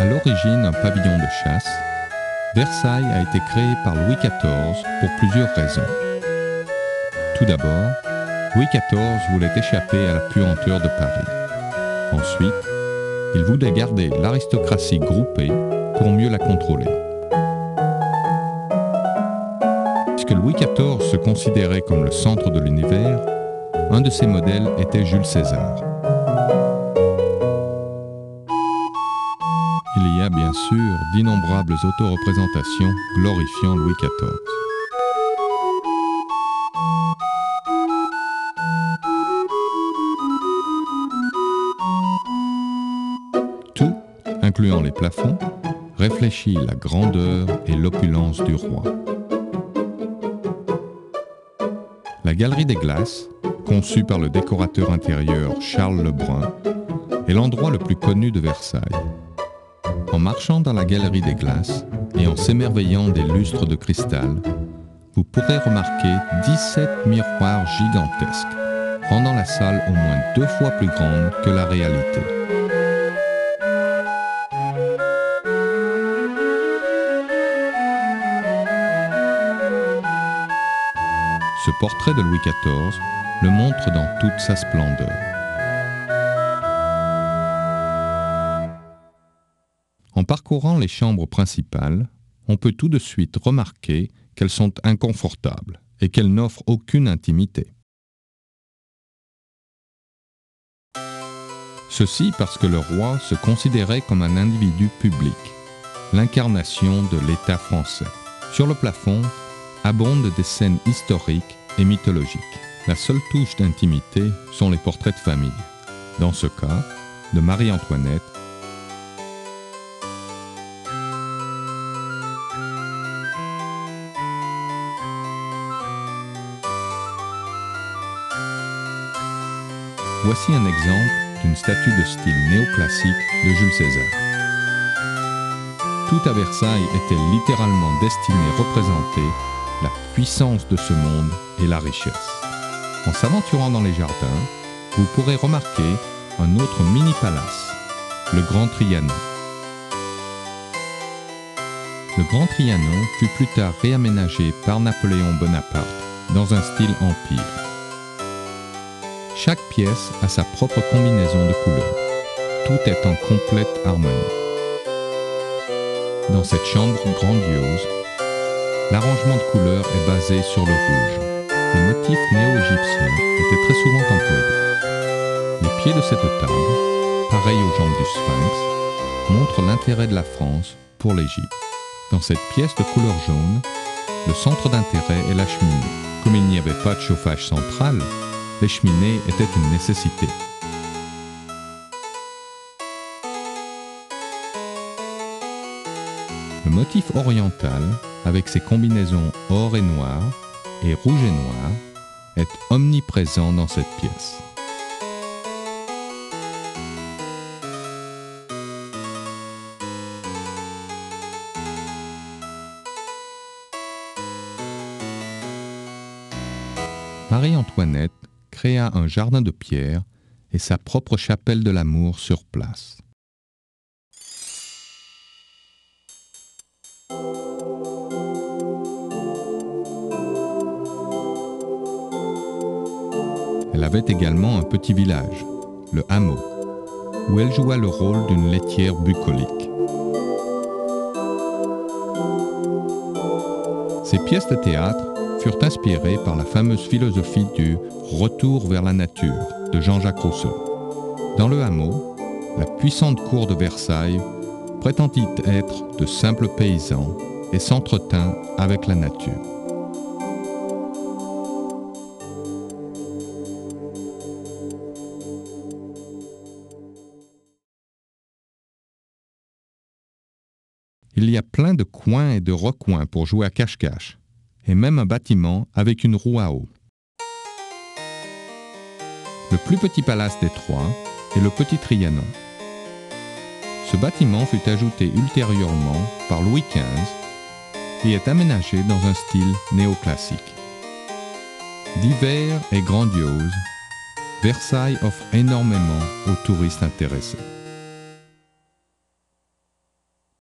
À l'origine un pavillon de chasse, Versailles a été créé par Louis XIV pour plusieurs raisons. Tout d'abord, Louis XIV voulait échapper à la puanteur de Paris. Ensuite, il voulait garder l'aristocratie groupée pour mieux la contrôler. Puisque Louis XIV se considérait comme le centre de l'univers, un de ses modèles était Jules César. Il y a bien sûr d'innombrables autoreprésentations glorifiant Louis XIV. Tout, incluant les plafonds, réfléchit la grandeur et l'opulence du roi. La Galerie des Glaces, conçue par le décorateur intérieur Charles Lebrun, est l'endroit le plus connu de Versailles. En marchant dans la Galerie des Glaces et en s'émerveillant des lustres de cristal, vous pourrez remarquer 17 miroirs gigantesques, rendant la salle au moins 2 fois plus grande que la réalité. Ce portrait de Louis XIV le montre dans toute sa splendeur. En parcourant les chambres principales, on peut tout de suite remarquer qu'elles sont inconfortables et qu'elles n'offrent aucune intimité. Ceci parce que le roi se considérait comme un individu public, l'incarnation de l'État français. Sur le plafond abondent des scènes historiques et mythologiques. La seule touche d'intimité sont les portraits de famille. Dans ce cas, de Marie-Antoinette, voici un exemple d'une statue de style néoclassique de Jules César. Tout à Versailles était littéralement destiné à représenter la puissance de ce monde et la richesse. En s'aventurant dans les jardins, vous pourrez remarquer un autre mini-palace, le Grand Trianon. Le Grand Trianon fut plus tard réaménagé par Napoléon Bonaparte dans un style empire. Chaque pièce a sa propre combinaison de couleurs. Tout est en complète harmonie. Dans cette chambre grandiose, l'arrangement de couleurs est basé sur le rouge. Les motifs néo-égyptiens étaient très souvent employés. Les pieds de cette table, pareils aux jambes du Sphinx, montrent l'intérêt de la France pour l'Égypte. Dans cette pièce de couleur jaune, le centre d'intérêt est la cheminée. Comme il n'y avait pas de chauffage central, les cheminées étaient une nécessité. Le motif oriental, avec ses combinaisons or et noir et rouge et noir, est omniprésent dans cette pièce. Marie-Antoinette créa un jardin de pierre et sa propre chapelle de l'amour sur place. Elle avait également un petit village, le hameau, où elle joua le rôle d'une laitière bucolique. Ses pièces de théâtre furent inspirées par la fameuse philosophie du « retour vers la nature » de Jean-Jacques Rousseau. Dans le hameau, la puissante cour de Versailles prétendit être de simples paysans et s'entretint avec la nature. Il y a plein de coins et de recoins pour jouer à cache-cache, et même un bâtiment avec une roue à eau. Le plus petit palace des trois est le Petit Trianon. Ce bâtiment fut ajouté ultérieurement par Louis XV et est aménagé dans un style néoclassique. Divers et grandiose, Versailles offre énormément aux touristes intéressés.